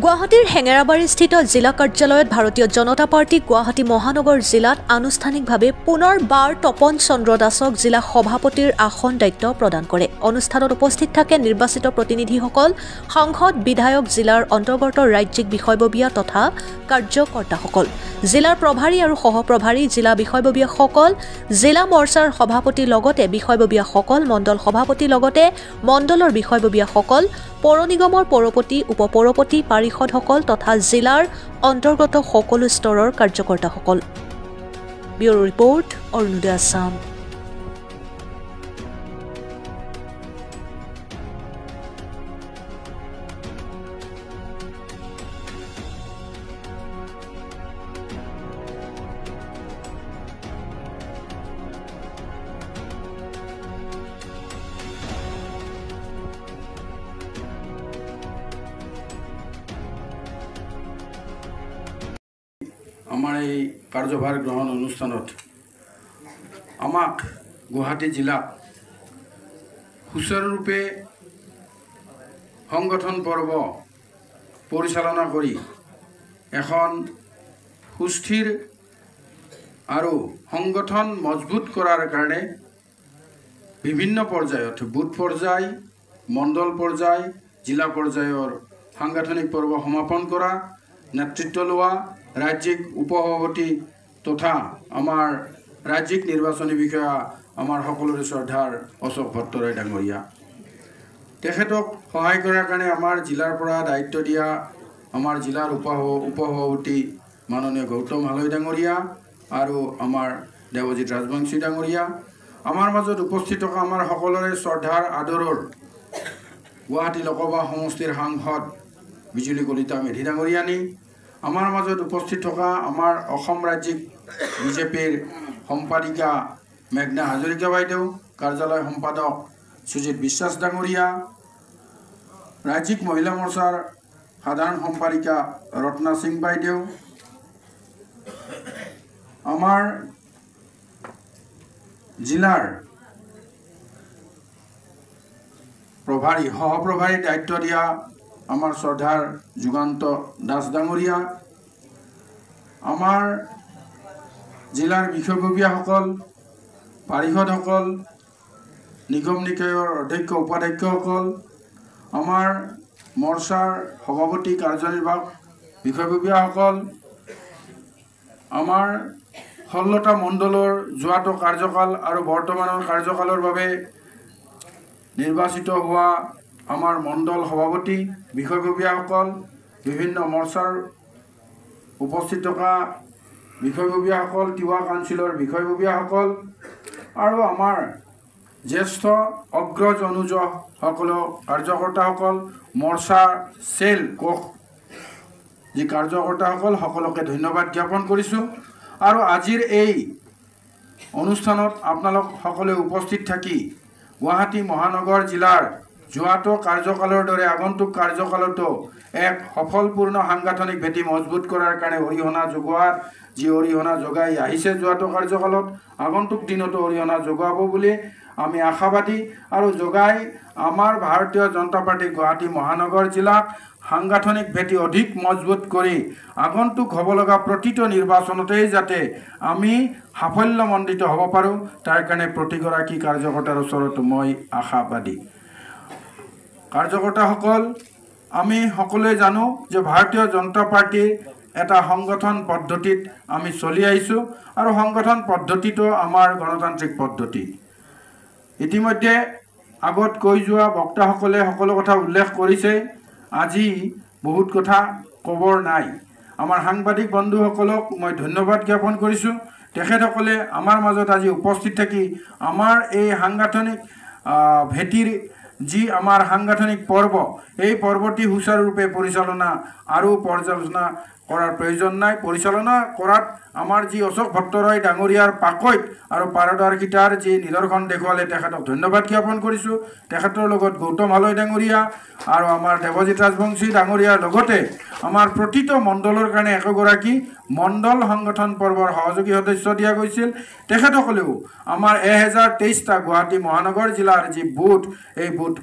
গুৱাহাটীৰ হেঙেৰাবাৰীস্থিত জিলা কাৰ্যালয়ত ভাৰতীয় জনতা পাৰ্টি গুৱাহাটী মহানগৰ জিলাত আনুষ্ঠানিকভাৱে পুনৰবাৰ তপন চন্দ্ৰ দাসক জিলা সভাপতিৰ আসন দায়িত্ব প্ৰদান কৰে। অনুষ্ঠানত উপস্থিত থাকে নিৰ্বাচিত প্ৰতিনিধিসকল, সাংসদ, বিধায়ক, জিলাৰ অন্তৰ্গত ৰাজ্যিক বিষয়ববীয়া তথা কাৰ্যকৰ্তাসকল, জিলাৰ প্ৰভাৰী আৰু সহপ্ৰভাৰী, জিলা বিষয়ববীয়াসকল, জিলা মৰ্চাৰ সভাপতি লগতে বিষয়ববীয়াসকল, মণ্ডল সভাপতি লগতে মণ্ডলৰ বিষয়ববীয়াসকল, পৌৰ নিগমৰ পৌৰপতি, উপপৌৰপতি, পাৰিষদসকল তথা জিলাৰ অন্তৰ্গত সকলো স্তৰৰ কাৰ্যকৰ্তাসকল। Bureau report, Arunoday Assam. আমাৰ এই কাৰ্যভাৰ গ্ৰহণ অনুষ্ঠানত আমাক গুৱাহাটী জিলাক সুচাৰুৰূপে সংগঠন পৰ্ব পৰিচালনা কৰি এখন সুস্থিৰ আৰু সংগঠন মজবুত কৰাৰ কাৰণে বিভিন্ন পৰ্যায়ত বুথ পৰ্যায়, মণ্ডল পৰ্যায়, জিলা পৰ্যায়ৰ সাংগঠনিক পৰ্ব সমাপন কৰা, নেতৃত্ব লোৱা ৰাজ্যিক উপসভাপতি তথা আমাৰ ৰাজ্যিক নিৰ্বাচনী বিষয়া আমাৰ সকলোৰে শ্ৰদ্ধাৰ অশোক ভট্টৰায় ডাঙৰীয়া, তেখেতক সহায় কৰাৰ কাৰণে আমাৰ জিলাৰ পৰা দায়িত্ব দিয়া আমাৰ জিলাৰ উপসভাপতি মাননীয় গৌতম হালৈ ডাঙৰীয়া আৰু আমাৰ দেৱজিৎ ৰাজবংশী ডাঙৰীয়া, আমাৰ মাজত উপস্থিত থকা আমাৰ সকলোৰে শ্ৰদ্ধাৰ আদৰৰ গুৱাহাটী লোকসভা সমষ্টিৰ সাংসদ বিজুলী কলিতা মেধি ডাঙৰীয়ানী, আমাৰ মাজত উপস্থিত থকা আমাৰ অসম ৰাজ্যিক বিজেপিৰ সম্পাদিকা মেঘনা হাজৰিকা বাইদেউ, কাৰ্যালয় সম্পাদক সুজিত বিশ্বাস ডাঙৰীয়া, ৰাজ্যিক মহিলা মৰ্চাৰ সাধাৰণ সম্পাদিকা ৰত্না সিং বাইদেউ, আমাৰ জিলাৰ প্ৰভাৰী সহপ্ৰভাৰীৰ দায়িত্ব দিয়া আমাৰ শ্ৰদ্ধাৰ যুগান্ত দাস ডাঙৰীয়া, আমাৰ জিলাৰ বিষয়ববীয়াসকল, পাৰিষদসকল, নিগম নিকায়ৰ অধ্যক্ষ উপাধ্যক্ষসকল, আমাৰ মৰ্চাৰ সভাপতি কাৰ্যনিৰ্বাহক বিষয়ববীয়াসকল, আমাৰ 16টা মণ্ডলৰ যোৱাটো কাৰ্যকাল আৰু বৰ্তমানৰ কাৰ্যকালৰ বাবে নিৰ্বাচিত হোৱা আমাৰ মণ্ডল সভাপতি, বিষয়ববীয়াসকল, বিভিন্ন মৰ্চাৰ উপস্থিত থকা বিষয়ববীয়াসকল, তিৱা কাউন্সিলৰ বিষয়ববীয়াসকল আৰু আমাৰ জ্যেষ্ঠ অগ্ৰজ অনুজ সকলো কাৰ্যকৰ্তাসকল, মৰ্চাৰ চেল কোষ যি কাৰ্যকৰ্তাসকল সকলোকে ধন্যবাদ জ্ঞাপন কৰিছোঁ। আৰু আজিৰ এই অনুষ্ঠানত আপোনালোক সকলোৱে উপস্থিত থাকি গুৱাহাটী মহানগৰ জিলাৰ যোৱাটো কাৰ্যকালৰ দৰে আগন্তুক কাৰ্যকালতো এক সফলপূৰ্ণ সাংগঠনিক ভেটি মজবুত কৰাৰ কাৰণে অৰিহণা যোগোৱাৰ যি অৰিহণা যোগাই আহিছে যোৱাটো কাৰ্যকালত আগন্তুক দিনতো অৰিহণা যোগাব বুলি আমি আশাবাদী আৰু যোগাই আমাৰ ভাৰতীয় জনতা পাৰ্টি গুৱাহাটী মহানগৰ জিলাক সাংগঠনিক ভেটি অধিক মজবুত কৰি আগন্তুক হ'ব লগা প্ৰতিটো নিৰ্বাচনতেই যাতে আমি সাফল্যমণ্ডিত হ'ব পাৰোঁ তাৰ কাৰণে প্ৰতিগৰাকী কাৰ্যকৰ্তাৰ ওচৰত মই আশাবাদী। কাৰ্যকৰ্তাসকল, আমি সকলোৱে জানো যে ভাৰতীয় জনতা পাৰ্টিৰ এটা সংগঠন পদ্ধতিত আমি চলি আহিছোঁ আৰু সংগঠন পদ্ধতিটো আমাৰ গণতান্ত্ৰিক পদ্ধতি। ইতিমধ্যে আগত কৈ যোৱা বক্তাসকলে সকলো কথা উল্লেখ কৰিছে, আজি বহুত কথা ক'বৰ নাই। আমাৰ সাংবাদিক বন্ধুসকলক মই ধন্যবাদ জ্ঞাপন কৰিছোঁ, তেখেতসকলে আমাৰ মাজত আজি উপস্থিত থাকি আমাৰ এই সাংগঠনিক ভেটিৰ যি আমাৰ সাংগঠনিক পৰ্ব এই পৰ্বটি সুচাৰুৰূপে পৰিচালনা আৰু পৰ্যালোচনা কৰাৰ প্ৰয়োজন নাই। পৰিচালনা কৰাত আমাৰ যি অশোক ভট্টৰায় ডাঙৰীয়াৰ পাকৈত আৰু পাৰদৰ্শিতাৰ যি নিদৰ্শন দেখুৱালে তেখেতক ধন্যবাদ জ্ঞাপন কৰিছোঁ। তেখেতৰ লগত গৌতম হালৈ ডাঙৰীয়া আৰু আমাৰ দেৱজিৎ ৰাজবংশী ডাঙৰীয়াৰ লগতে আমাৰ প্ৰতিটো মণ্ডলৰ কাৰণে একগৰাকী মণ্ডল সংগঠন পৰ্বৰ সহযোগী সদস্য দিয়া গৈছিল। তেখেতসকলেও আমাৰ 1023টা গুৱাহাটী মহানগৰ জিলাৰ যি বুথ এই বুথ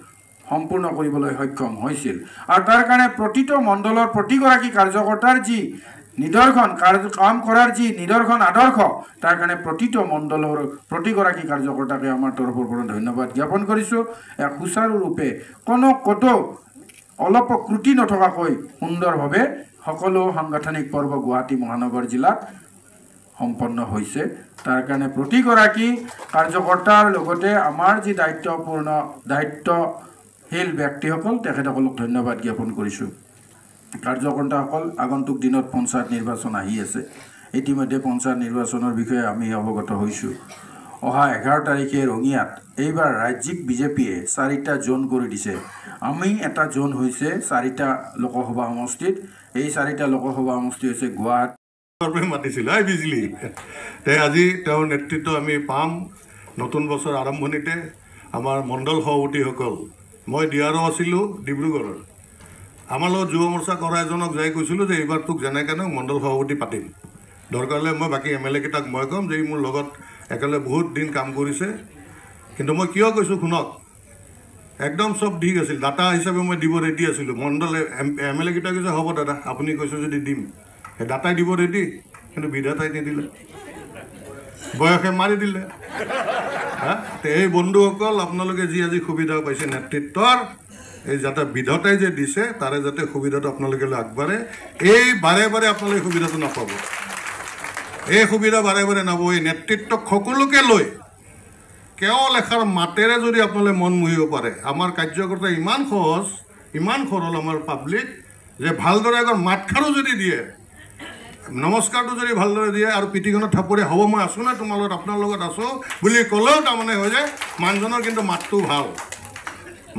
সম্পূৰ্ণ কৰিবলৈ সক্ষম হৈছিল আৰু তাৰ কাৰণে প্ৰতিটো মণ্ডলৰ প্ৰতিগৰাকী কাৰ্যকৰ্তাৰ যি নিদৰ্শন কাম কৰাৰ যি নিদৰ্শন আদৰ্শ তাৰ কাৰণে প্ৰতিটো মণ্ডলৰ প্ৰতিগৰাকী কাৰ্যকৰ্তাকে আমাৰ তৰফৰ পৰা ধন্যবাদ জ্ঞাপন কৰিছোঁ এক সুচাৰুৰূপে ক'তো অলপ ত্ৰুটি নথকাকৈ সুন্দৰভাৱে সকলো সাংগঠনিক পৰ্ব গুৱাহাটী মহানগৰ জিলাত সম্পন্ন হৈছে তাৰ কাৰণে প্ৰতিগৰাকী কাৰ্যকৰ্তাৰ লগতে আমাৰ যি দায়িত্বশীল ব্যক্তিসকল তেখেতসকলক ধন্যবাদ জ্ঞাপন কৰিছোঁ কাৰ্যকৰ্তাসকল আগন্তুক দিনত পঞ্চায়ত নিৰ্বাচন আহি আছে ইতিমধ্যে পঞ্চায়ত নিৰ্বাচনৰ বিষয়ে আমি অৱগত হৈছোঁ অহা 11 তাৰিখে ৰঙিয়াত এইবাৰ ৰাজ্যিক বিজেপিয়ে 4টা জোন কৰি দিছে আমি এটা জোন হৈছে 4টা লোকসভা সমষ্টিত এই 4টা লোকসভা সমষ্টি হৈছে গুৱাহাটী মাতিছিল বিজলী আজি তেওঁৰ নেতৃত্ব আমি পাম নতুন বছৰ আৰম্ভণিতে আমাৰ মণ্ডল সভাপতিসকল মই দিয়াৰো আছিলোঁ ডিব্ৰুগড়ৰ আমাৰ লগত যুৱ মৰ্চা কৰা এজনক যাই কৈছিলোঁ যে এইবাৰ তোক যেনেকৈ মণ্ডল সভাপতি পাতিম দৰকাৰ হ'লে মই বাকী MLA কেইটাক মই ক'ম যে মোৰ লগত একেলগে বহুত দিন কাম কৰিছে কিন্তু মই কিয় কৈছোঁ শুনক একদম চব ঠিক আছিল ডাটা হিচাপে মই দিব ৰেডি আছিলোঁ মণ্ডল MLA কেইটা কৈছে হ'ব দাদা আপুনি কৈছে যদি দিম সেই ডাটাই দিব ৰেডি কিন্তু বিধাতাই নিদিলে বয়সে মাৰি দিলে এই বন্ধুসকল আপোনালোকে যি আজি সুবিধা পাইছে নেতৃত্বৰ এই যাতে বিধাতাই যে দিছে তাৰে যাতে সুবিধাটো আপোনালোকে আগবাঢ়ে এই বাৰে বাৰে আপোনালোকে সুবিধাটো নাপাব এই সুবিধা বাৰে বাৰে নাপাব এই নেতৃত্বক সকলোকে লৈ কেৱল এষাৰ মাতেৰে যদি আপোনালোকে মন মুহিব পাৰে আমাৰ কাৰ্যকৰ্তা ইমান সহজ ইমান সৰল আমাৰ পাব্লিক যে ভালদৰে এগৰ মাতষাৰো যদি দিয়ে নমস্কাৰটো যদি ভালদৰে দিয়ে আৰু পিঠিখনত থাপৰি হ'ব মই আছোঁ না তোমাৰ লগত আপোনাৰ লগত আছোঁ বুলি ক'লেও তাৰমানে হৈ যায় মানুহজনৰ কিন্তু মাতটো ভাল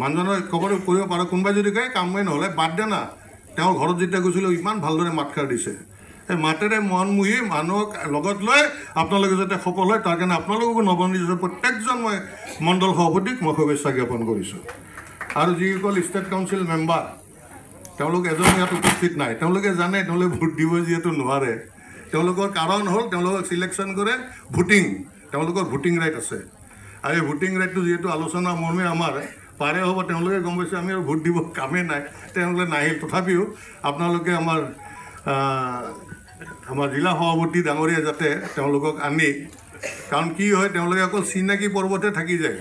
মানুহজনৰ খবৰ কৰিব পাৰোঁ কোনোবাই যদি কয় কামেই নহ'লে বাদ দে না তেওঁৰ ঘৰত যেতিয়া গৈছিলোঁ ইমান ভালদৰে মাতষাৰ দিছে এই মাতেৰে মন মুহি মানুহক লগত লৈ আপোনালোকে যাতে সফল হয় তাৰ কাৰণে আপোনালোককো নৱনিৰ্বাচিত প্ৰত্যেকজন মই মণ্ডল সভাপতিক মই শুভেচ্ছা জ্ঞাপন কৰিছোঁ আৰু যিসকল ষ্টেট কাউন্সিল মেম্বাৰ তেওঁলোক এজন ইয়াত উপস্থিত নাই তেওঁলোকে জানে তেওঁলোকে ভোট দিব যিহেতু নোৱাৰে তেওঁলোকৰ কাৰণ হ'ল তেওঁলোকক চিলেকশ্যন কৰে ভোটিং তেওঁলোকৰ ভোটিং ৰাইট আছে আৰু এই ভোটিং ৰাইটটো যিহেতু আলোচনা মৰ্মে আমাৰ পাৰে হ'ব তেওঁলোকে গম পাইছে আমি আৰু ভোট দিব কামেই নাই তেওঁলোকে নাহিল তথাপিও আপোনালোকে আমাৰ জিলা সভাপতি ডাঙৰীয়া যাতে তেওঁলোকক আনি কাৰণ কি হয় তেওঁলোকে অকল চিনাকি পৰ্বতে থাকি যায়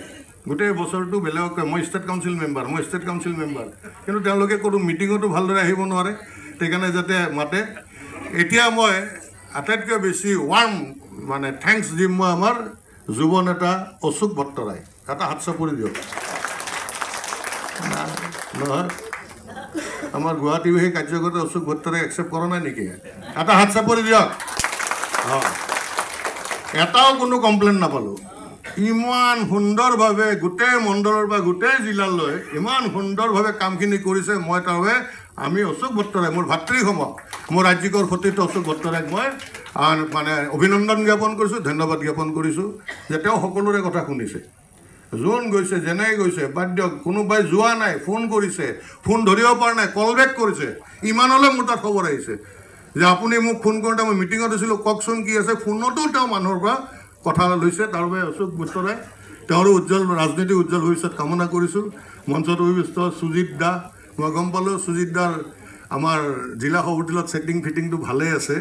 গোটেই বছৰটো বেলেগক মই ষ্টেট কাউন্সিল মেম্বাৰ কিন্তু তেওঁলোকে কোনো মিটিঙতো ভালদৰে আহিব নোৱাৰে সেইকাৰণে যাতে মাতে এতিয়া মই আটাইতকৈ বেছি ৱাৰ্ম মানে থেংকছ দিম মই আমাৰ যুৱ নেতা অশোক ভট্টৰাই এটা হাত চাপৰি দিয়ক নহয় আমাৰ গুৱাহাটীবাসী কাৰ্যকৰ্তা অশোক ভট্টৰাই একচেপ্ট কৰা নাই নেকি এটা হাত চাপৰি দিয়ক এটাও কোনো কমপ্লেইন নাপালোঁ ইমান সুন্দৰভাৱে গোটেই মণ্ডলৰ বা গোটেই জিলালৈ ইমান সুন্দৰভাৱে কামখিনি কৰিছে মই তাৰবাবে আমি অশোক ভট্টৰাই মোৰ ভাতৃসম মোৰ ৰাজ্যিকৰ সতীৰ্থ অশোক ভট্টৰাইক মই মানে অভিনন্দন জ্ঞাপন কৰিছোঁ ধন্যবাদ জ্ঞাপন কৰিছোঁ যে তেওঁ সকলোৰে কথা শুনিছে যোন গৈছে যেনে গৈছে বাদ দিয়ক কোনোবাই যোৱা নাই ফোন কৰিছে ফোন ধৰিব পৰা নাই কল বেক কৰিছে ইমানলৈ মোৰ তাত খবৰ আহিছে যে আপুনি মোক ফোন কৰোঁতে মই মিটিঙত আছিলোঁ কওকচোন কি আছে ফোনতো তেওঁ মানুহৰ পৰা কথা লৈছে তাৰ বাবে অশোক ভট্টৰাই তেওঁৰো উজ্জ্বল ৰাজনৈতিক উজ্জ্বল ভৱিষ্যত কামনা কৰিছোঁ মঞ্চত উপবিষ্ট সুজিত দা মই গম পালোঁ সুজিত দাৰ আমাৰ জিলা সভাপতিলত ফিটিংটো ভালেই আছে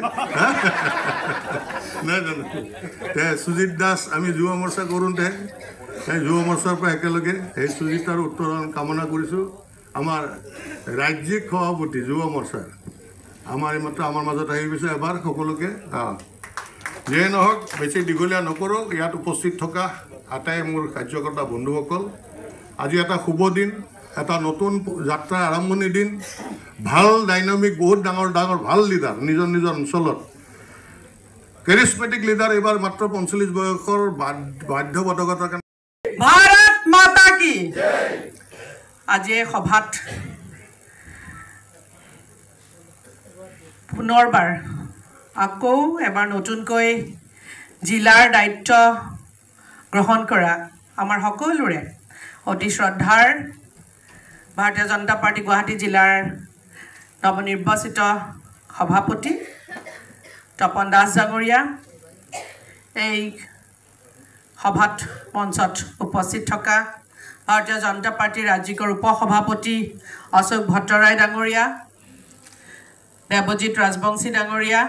নাই জানো সুজিত দাস আমি যুৱ মৰ্চা কৰোঁতে এই যুৱ মৰ্চাৰ পৰা একেলগে সেই সুজিত আৰু উত্তৰণ কামনা কৰিছোঁ আমাৰ ৰাজ্যিক সভাপতি যুৱ মৰ্চাৰ আমাৰ এইমাত্ৰ আমাৰ মাজত আহি গৈছে এবাৰ সকলোকে যিয়ে নহওক বেছি দীঘলীয়া নকৰোঁ ইয়াত উপস্থিত থকা আটাই মোৰ কাৰ্যকৰ্তা বন্ধুসকল আজি এটা শুভ দিন এটা নতুন যাত্ৰাৰ আৰম্ভণি দিন ভাল ডাইনামিক বহুত ডাঙৰ ভাল লিডাৰ নিজৰ অঞ্চলত কেৰিছমেটিক লিডাৰ এইবাৰ মাত্ৰ 45 বয়সৰ বাধ্যবাধকতাৰ কাৰণে ভাৰত মাতা কি আজি এই সভাত পুনৰবাৰ আকৌ এবাৰ নতুনকৈ জিলাৰ দায়িত্ব গ্ৰহণ কৰা আমাৰ সকলোৰে অতি শ্ৰদ্ধাৰ ভাৰতীয় জনতা পাৰ্টি গুৱাহাটী জিলাৰ নৱনিৰ্বাচিত সভাপতি তপন দাস ডাঙৰীয়া এই সভাত মঞ্চত উপস্থিত থকা ভাৰতীয় জনতা পাৰ্টীৰ ৰাজ্যিকৰ উপসভাপতি অশোক ভট্টৰায় ডাঙৰীয়া, দেৱজিৎ ৰাজবংশী ডাঙৰীয়া,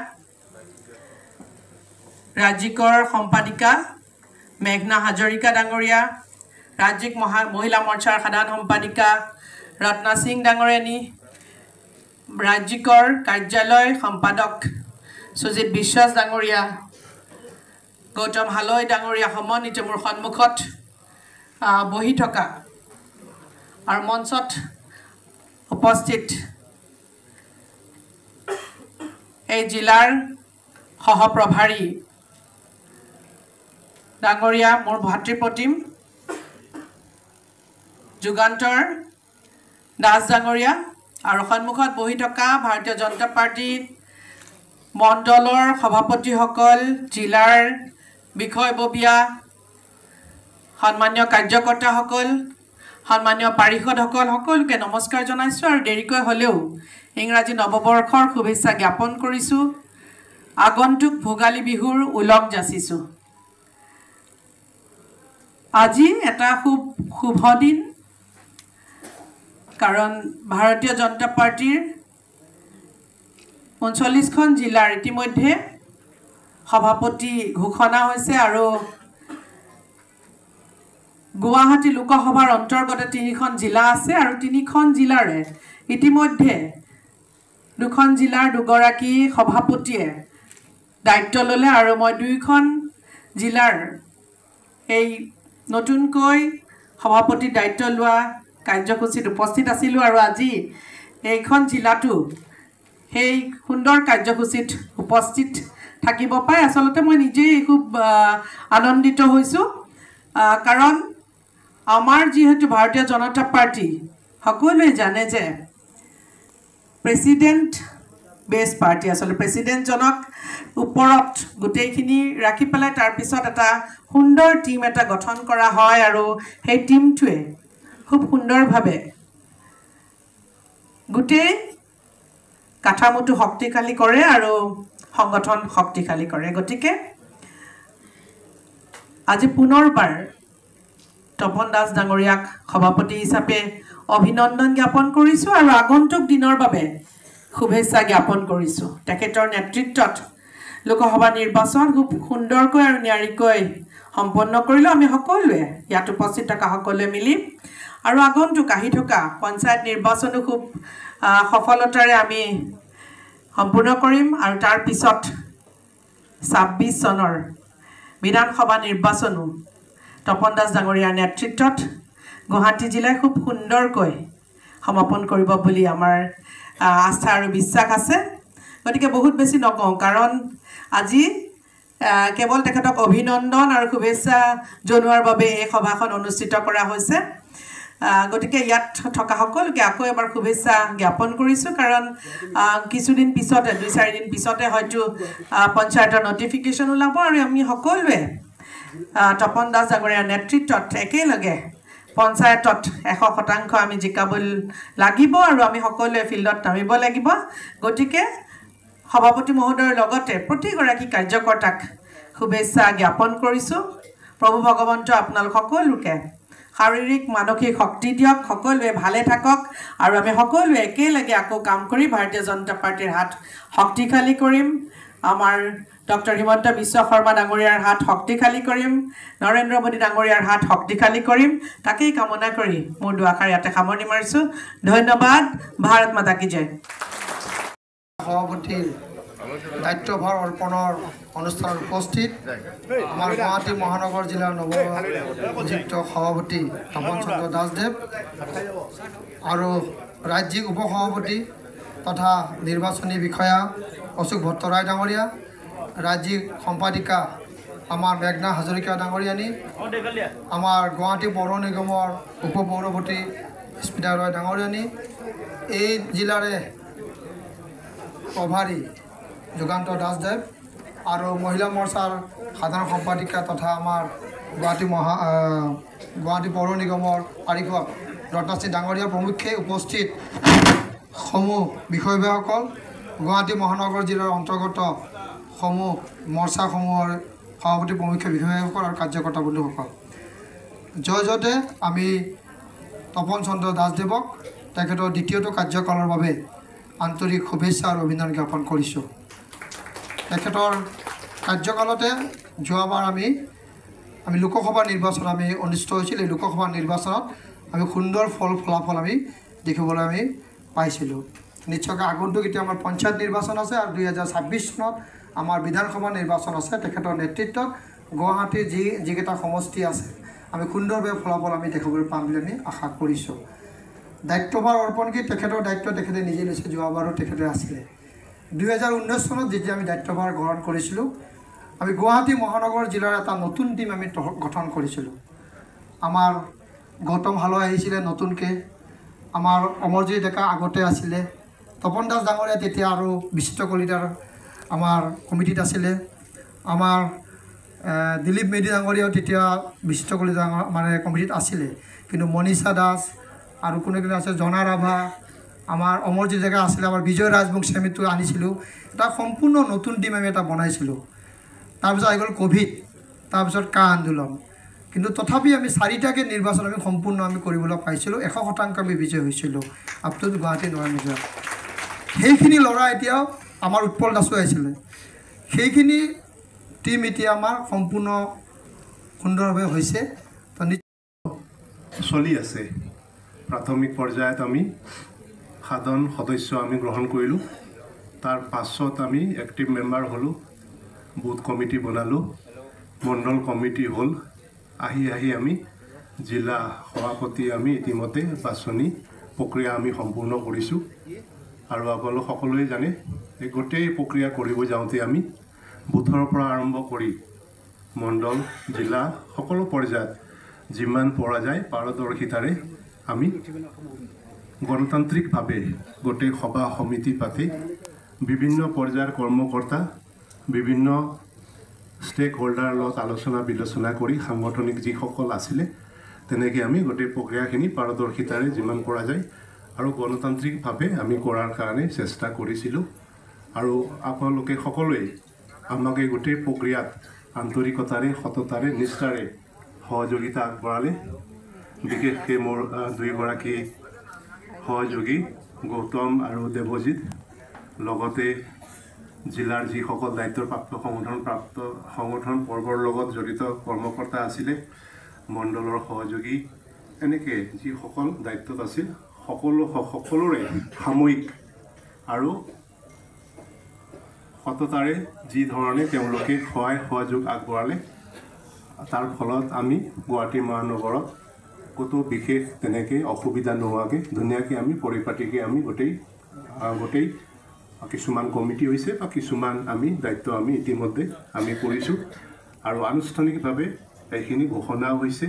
ৰাজ্যিকৰ সম্পাদিকা মেঘনা হাজৰিকা ডাঙৰীয়া, ৰাজ্যিক মহিলা মৰ্চাৰ সাধাৰণ সম্পাদিকা ৰত্না সিং ডাঙৰীয়ানী, ৰাজ্যিকৰ কাৰ্যালয় সম্পাদক সুজিত বিশ্বাস ডাঙৰীয়া, গৌতম হালৈ ডাঙৰীয়া সমন্বিত মোৰ সন্মুখত বহি থকা আৰু মঞ্চত উপস্থিত এই জিলাৰ সহপ্ৰভাৰী ডাঙৰীয়া, মোৰ ভাতৃপ্ৰতিম যুগান্তৰ দাস ডাঙৰীয়া আৰু সন্মুখত বহি থকা ভাৰতীয় জনতা পাৰ্টীৰ মণ্ডলৰ সভাপতিসকল, জিলাৰ বিষয়ববীয়া, সন্মানীয় কাৰ্যকৰ্তাসকল, সন্মানীয় পাৰিষদসকল, সকলোকে নমস্কাৰ জনাইছোঁ আৰু দেৰিকৈ হ'লেও ইংৰাজী নৱবৰ্ষৰ শুভেচ্ছা জ্ঞাপন কৰিছোঁ। আগন্তুক ভোগালী বিহুৰ ওলগ যাচিছোঁ। আজি এটা খুব শুভ দিন, কাৰণ ভাৰতীয় জনতা পাৰ্টীৰ 39খন জিলাৰ ইতিমধ্যে সভাপতি ঘোষণা হৈছে আৰু গুৱাহাটী লোকসভাৰ অন্তৰ্গত 3খন জিলা আছে আৰু 3খন জিলাৰে ইতিমধ্যে 2খন জিলাৰ 2গৰাকী সভাপতিয়ে দায়িত্ব ল'লে আৰু মই 2খন জিলাৰ এই নতুনকৈ সভাপতি দায়িত্ব লোৱা কাৰ্যসূচীত উপস্থিত আছিলোঁ আৰু আজি এইখন জিলাটো সেই সুন্দৰ কাৰ্যসূচীত উপস্থিত থাকিব পাই আচলতে মই নিজেই খুব আনন্দিত হৈছোঁ, কাৰণ আমাৰ যিহেতু ভাৰতীয় জনতা পাৰ্টি সকলোৱে জানে যে প্ৰেচিডেণ্ট বেছ পাৰ্টি, আচলতে প্ৰেচিডেণ্টজনক ওপৰত গোটেইখিনি ৰাখি পেলাই তাৰপিছত এটা সুন্দৰ টীম এটা গঠন কৰা হয় আৰু সেই টীমটোৱে খুব সুন্দৰভাৱে গোটেই কাঠামোটো শক্তিশালী কৰে আৰু সংগঠন শক্তিশালী কৰে। গতিকে আজি পুনৰবাৰ তপন দাস ডাঙৰীয়াক সভাপতি হিচাপে অভিনন্দন জ্ঞাপন কৰিছোঁ আৰু আগন্তুক দিনৰ বাবে শুভেচ্ছা জ্ঞাপন কৰিছোঁ। তেখেতৰ নেতৃত্বত লোকসভা নিৰ্বাচন খুব সুন্দৰকৈ আৰু নিয়াৰিকৈ সম্পন্ন কৰিলোঁ আমি সকলোৱে, ইয়াত উপস্থিত থকা সকলোৱে মিলি, আৰু আগন্তুক আহি থকা পঞ্চায়ত নিৰ্বাচনো খুব সফলতাৰে আমি সম্পূৰ্ণ কৰিম আৰু তাৰ পিছত 26 চনৰ বিধানসভা নিৰ্বাচনো তপন দাস ডাঙৰীয়াৰ নেতৃত্বত গুৱাহাটী জিলাই খুব সুন্দৰকৈ সমাপন কৰিব বুলি আমাৰ আস্থা আৰু বিশ্বাস আছে। গতিকে বহুত বেছি নকওঁ, কাৰণ আজি কেৱল তেখেতক অভিনন্দন আৰু শুভেচ্ছা জনোৱাৰ বাবে এই সভাখন অনুষ্ঠিত কৰা হৈছে। গতিকে ইয়াত থকা সকলোকে আকৌ এবাৰ শুভেচ্ছা জ্ঞাপন কৰিছোঁ, কাৰণ কিছুদিন পিছতে 2-4 দিন পিছতে হয়তো পঞ্চায়তৰ নটিফিকেশ্যন ওলাব আৰু আমি সকলোৱে তপন দাস ডাঙৰীয়াৰ নেতৃত্বত একেলগে পঞ্চায়তত 100% আমি জিকাব লাগিব আৰু আমি সকলোৱে ফিল্ডত নামিব লাগিব। গতিকে সভাপতি মহোদয়ৰ লগতে প্ৰতিগৰাকী কাৰ্যকৰ্তাক শুভেচ্ছা জ্ঞাপন কৰিছোঁ। প্ৰভু ভগৱন্ত আপোনালোক সকলোকে শাৰীৰিক মানসিক শক্তি দিয়ক, সকলোৱে ভালে থাকক আৰু আমি সকলোৱে একেলগে আকৌ কাম কৰি ভাৰতীয় জনতা পাৰ্টীৰ হাত শক্তিশালী কৰিম। আমাৰ ডক্টৰ হিমন্ত বিশ্ব শৰ্মা ডাঙৰীয়াৰ হাত শক্তিশালী কৰিম, নৰেন্দ্ৰ মোদী ডাঙৰীয়াৰ হাত শক্তিশালী কৰিম, তাকেই কামনা কৰি মোৰ দুআষাৰ ইয়াতে সামৰণি মাৰিছোঁ। ধন্যবাদ। ভাৰত মাতা কি জয়। সভাপতিৰ দায়িত্বভাৰ অৰ্পণৰ অনুষ্ঠানত উপস্থিত আমাৰ গুৱাহাটী মহানগৰ জিলাৰ নৱনিযুক্ত সভাপতি তপন চন্দ্ৰ দাসদেৱ আৰু ৰাজ্যিক উপসভাপতি তথা নিৰ্বাচনী বিষয়া অশোক ভট্টৰায় ডাঙৰীয়া, ৰাজ্যিক সম্পাদিকা আমাৰ মেঘনা হাজৰিকা ডাঙৰীয়ানী, আমাৰ গুৱাহাটী পৌৰ নিগমৰ উপ পৌৰপতি স্মিতা ৰয় ডাঙৰীয়ানী, এই জিলাৰে প্ৰভাৰী যুগান্ত দাসদেৱ আৰু মহিলা মৰ্চাৰ সাধাৰণ সম্পাদিকা তথা আমাৰ গুৱাহাটী পৌৰ নিগমৰ পাৰিষদ ৰত্না সিং ডাঙৰীয়া প্ৰমুখ্যে উপস্থিত সমূহ বিষয়ববীয়াসকল, গুৱাহাটী মহানগৰ জিলাৰ অন্তৰ্গত সমূহ মৰ্চাসমূহৰ সভাপতি প্ৰমুখ্য বিষয়ববীয়াসকল আৰু কাৰ্যকৰ্তা বন্ধুসকল, জয় জয়তে আমি তপন চন্দ্ৰ দাসদেৱক তেখেতৰ দ্বিতীয়টো কাৰ্যকালৰ বাবে আন্তৰিক শুভেচ্ছা আৰু অভিনন্দন জ্ঞাপন কৰিছোঁ। তেখেতৰ কাৰ্যকালতে যোৱাবাৰ আমি লোকসভা নিৰ্বাচন আমি অনুষ্ঠিত হৈছিল। এই লোকসভা নিৰ্বাচনত আমি সুন্দৰ ফলাফল আমি দেখিবলৈ আমি পাইছিলোঁ। নিশ্চয়কৈ আগন্তুক এতিয়া আমাৰ পঞ্চায়ত নিৰ্বাচন আছে আৰু 2026 চনত আমাৰ বিধানসভা নিৰ্বাচন আছে। তেখেতৰ নেতৃত্বত গুৱাহাটীৰ যিকেইটা সমষ্টি আছে আমি সুন্দৰভাৱে ফলাফল আমি দেখিবলৈ পাম বুলি আমি আশা কৰিছোঁ। দায়িত্বভাৰ অৰ্পণ কৰি তেখেতৰ দায়িত্ব তেখেতে নিজে লৈছে, যোৱাবাৰো তেখেতে আছিলে। 2019 চনত যেতিয়া আমি দায়িত্বভাৰ গ্ৰহণ কৰিছিলোঁ, আমি গুৱাহাটী মহানগৰ জিলাৰ এটা নতুন টীম আমি গঠন কৰিছিলোঁ। আমাৰ গৌতম হালৈ আহিছিলে নতুনকৈ, আমাৰ অমৰজিৎ ডেকা আগতে আছিলে, তপন দাস ডাঙৰীয়া তেতিয়া আৰু বিচিত্ৰ কলিতাৰ আমাৰ কমিটিত আছিলে, আমাৰ দিলীপ মেধি ডাঙৰীয়াও তেতিয়া বিচিত্ৰ কলিতা মানে কমিটিত আছিলে। কিন্তু মনীষা দাস আৰু কোনে আছে জনা ৰাভা, আমাৰ অমৰজিৎ ডেকা আছিলে, আমাৰ বিজয় ৰাজবংশী আমিতো আনিছিলোঁ। এটা সম্পূৰ্ণ নতুন টীম আমি এটা বনাইছিলোঁ। তাৰপিছত আহি গ'ল ক'ভিড, তাৰপিছত কা আন্দোলন, কিন্তু তথাপি আমি 4টাকৈ নিৰ্বাচন আমি সম্পূৰ্ণ আমি কৰিবলৈ পাইছিলোঁ। 100% আমি বিজয় হৈছিলোঁ আপ টু গুৱাহাটী নগৰ নিগম। সেইখিনি ল'ৰা এতিয়াও আমাৰ উৎপল দাসো আহিছিলে। সেইখিনি টীম এতিয়া আমাৰ সম্পূৰ্ণ সুন্দৰভাৱে হৈছে। চলি আছে। প্ৰাথমিক পৰ্যায়ত আমি সাধাৰণ সদস্য আমি গ্ৰহণ কৰিলোঁ। তাৰ পাছত আমি এক্টিভ মেম্বাৰ হ'লোঁ, বুথ কমিটি বনালোঁ, মণ্ডল কমিটি হ'ল। আহি আমি জিলা সভাপতি আমি ইতিমধ্যে বাছনি প্ৰক্ৰিয়া আমি সম্পূৰ্ণ কৰিছোঁ। আৰু আপোনালোক সকলোৱে জানে এই গোটেই প্ৰক্ৰিয়া কৰিব যাওঁতে আমি বুথৰ পৰা আৰম্ভ কৰি মণ্ডল জিলা সকলো পৰ্যায়ত যিমান পৰা যায় পাৰদৰ্শিতাৰে আমি গণতান্ত্ৰিকভাৱে গোটেই সভা সমিতি পাতি বিভিন্ন পৰ্যায়ৰ কৰ্মকৰ্তা বিভিন্ন ষ্টেক হোল্ডাৰৰ লগত আলোচনা বিলোচনা কৰি সাংগঠনিক যিসকল আছিলে তেনেকৈ আমি গোটেই প্ৰক্ৰিয়াখিনি পাৰদৰ্শিতাৰে যিমান পৰা যায় আৰু গণতান্ত্ৰিকভাৱে আমি কৰাৰ কাৰণে চেষ্টা কৰিছিলোঁ। আৰু আপোনালোকে সকলোৱে আমাক এই গোটেই প্ৰক্ৰিয়াত আন্তৰিকতাৰে সততাৰে নিষ্ঠাৰে সহযোগিতা আগবঢ়ালে। বিশেষকৈ মোৰ দুইগৰাকী সহযোগী গৌতম আৰু দেৱজিৎ, লগতে জিলাৰ যিসকল দায়িত্বপ্ৰাপ্ত সংগঠন পৰ্বৰ লগত জড়িত কৰ্মকৰ্তা আছিলে, মণ্ডলৰ সহযোগী, এনেকৈ যিসকল দায়িত্বত আছিল সকলোৰে সাময়িক আৰু সততাৰে যি ধৰণে তেওঁলোকে সহায় সহযোগ আগবঢ়ালে, তাৰ ফলত আমি গুৱাহাটী মহানগৰত ক'তো বিশেষ তেনেকৈ অসুবিধা নোহোৱাকৈ ধুনীয়াকৈ আমি পৰিপাটিকৈ আমি গোটেই কিছুমান কমিটি হৈছে বা কিছুমান আমি দায়িত্ব আমি ইতিমধ্যে আমি কৰিছোঁ আৰু আনুষ্ঠানিকভাৱে এইখিনি ঘোষণাও হৈছে।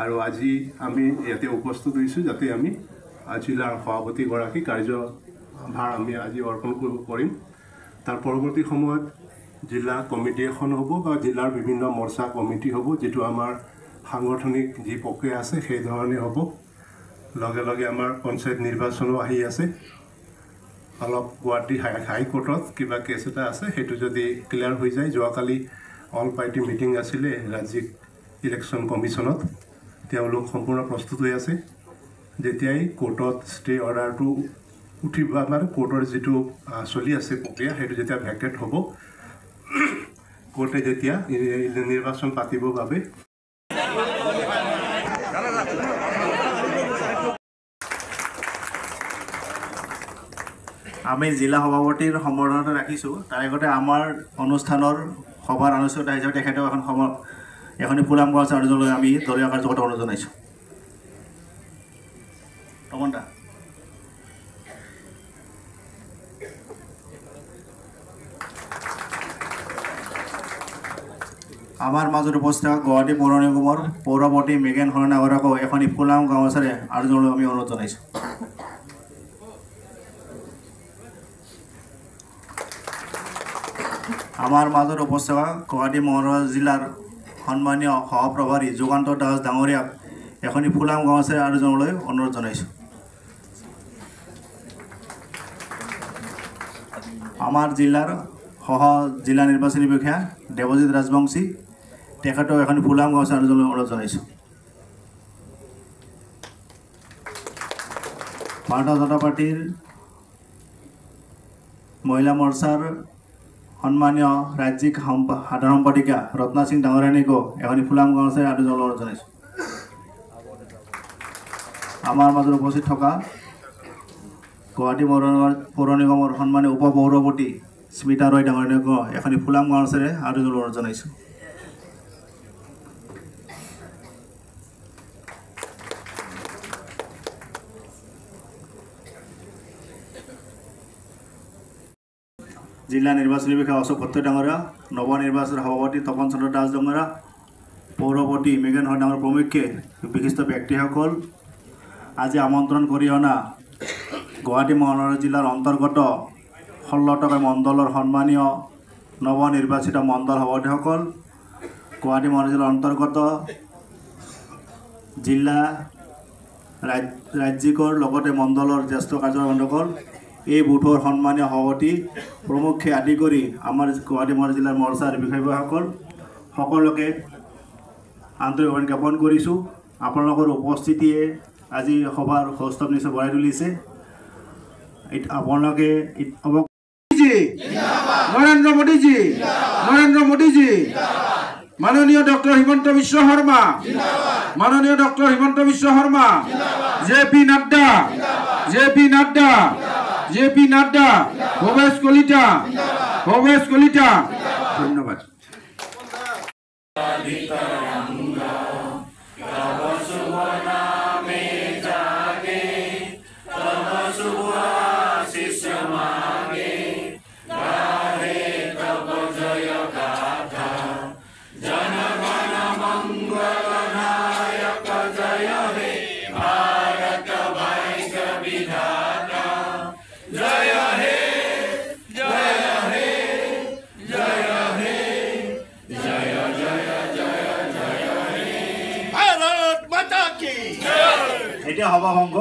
আৰু আজি আমি ইয়াতে উপস্থিত হৈছোঁ যাতে আমি জিলাৰ সভাপতিগৰাকী কাৰ্যভাৰ আমি আজি অৰ্পণ কৰিব পাৰিম। তাৰ পৰৱৰ্তী সময়ত জিলা কমিটি এখন হ'ব বা জিলাৰ বিভিন্ন মৰ্চা কমিটি হ'ব, যিটো আমাৰ সাংগঠনিক যি প্ৰক্ৰিয়া আছে সেই ধৰণে হ'ব। লগে লগে আমাৰ পঞ্চায়ত নিৰ্বাচনো আহি আছে। অলপ গুৱাহাটী হাইকোৰ্টত কিবা কেছ এটা আছে, সেইটো যদি ক্লিয়াৰ হৈ যায়, যোৱাকালি অল পাৰ্টি মিটিং আছিলে ৰাজ্যিক ইলেকশ্যন কমিশ্যনত, তেওঁলোক সম্পূৰ্ণ প্ৰস্তুত হৈ আছে। যেতিয়াই কোৰ্টত ষ্টে অৰ্ডাৰটো উঠিব, আমাৰ কোৰ্টৰ যিটো চলি আছে প্ৰক্ৰিয়া সেইটো যেতিয়া ভেকেট হ'ব, কোৰ্টে যেতিয়া নিৰ্বাচন পাতিবৰ বাবে আমি জিলা সভাপতিৰ সম্বৰ্ধনাটো ৰাখিছোঁ। তাৰ আগতে আমাৰ অনুষ্ঠানৰ সভাৰ আনুষ্ঠানিকতা হিচাপে তেখেতেও এখনি ফুলাম গছ আয়োজনলৈ আমি দলীয় কাৰ্যকৰ্তা অনুৰোধ জনাইছোঁ। তপন দা। আমাৰ মাজত উপস্থিত গুৱাহাটী পৌৰ নিগমৰ পৌৰপতি মেগেন শৰণে আগৰাকো এখনি ফুলাম গাঁওচাৰে আয়োজনলৈ আমি অনুৰোধ জনাইছোঁ। আমাৰ মাজত উপস্থিত গুৱাহাটী মহানগৰ জিলাৰ সন্মানীয় সহপ্ৰভাৰী যুগান্ত দাস ডাঙৰীয়াক এখনি ফুলাম গাঁওচাৰে আয়োজনলৈ অনুৰোধ জনাইছোঁ। আমাৰ জিলাৰ জিলা নিৰ্বাচনী বিষয়া দেৱজিৎ ৰাজবংশী, তেখেতক এখনি ফুলাম গাঁওচাৰে আয়োজনলৈ অনুৰোধ জনাইছোঁ। ভাৰতীয় জনতা পাৰ্টীৰ মহিলা মৰ্চাৰ সন্মানীয় ৰাজ্যিক সাধাৰণ সম্পাদিকা ৰত্না সিং ডাঙৰীয়ানীকো এখনি ফুলাম গাঁৱৰে আদৰণি অনুৰোধ জনাইছোঁ। আমাৰ মাজত উপস্থিত থকা গুৱাহাটী পৌৰ নিগমৰ সন্মানীয় উপ পৌৰপতি স্মিতা ৰয় ডাঙৰীয়ানীকো এখনি ফুলাম গাঁৱৰে আদৰণি অনুৰোধ জনাইছোঁ। জিলা নিৰ্বাচনী বিষয়া অশোক ভট্ট ডাঙৰীয়া, নৱনিৰ্বাচিত সভাপতি তপন চন্দ্ৰ দাস ডাঙৰীয়া, পৌৰপতি মৃগেন হয় ডাঙৰ প্ৰমুখ্যে বিশিষ্ট ব্যক্তিসকল, আজি আমন্ত্ৰণ কৰি অনা গুৱাহাটী মহানগৰ জিলাৰ অন্তৰ্গত 16টা মণ্ডলৰ সন্মানীয় নৱনিৰ্বাচিত মণ্ডল সভাপতিসকল, গুৱাহাটী মহানগৰ জিলাৰ অন্তৰ্গত জিলা ৰাজ্যিকৰ লগতে মণ্ডলৰ জ্যেষ্ঠ কাৰ্যকৰ্তাসকল, এই বুথৰ সন্মানীয় সভাপতি প্ৰমুখ্যে আদি কৰি আমাৰ গুৱাহাটী মহানগৰ জিলাৰ মৰ্চাৰ বিষয়ববীয়াসকল সকলোকে আন্তৰিক জ্ঞাপন কৰিছোঁ। আপোনালোকৰ উপস্থিতিয়ে আজি সভাৰ সৌষ্ঠৱ নিশ্চয় বঢ়াই তুলিছে। আপোনালোকে নৰেন্দ্ৰ মোদীজী, মাননীয় ডক্টৰ হিমন্ত বিশ্ব শৰ্মা, মাননীয় doctor Himanta Biswa Sarma, J P Nadda, Bhabesh Kalita, ধন্যবাদ। এতিয়া সভা ভংগ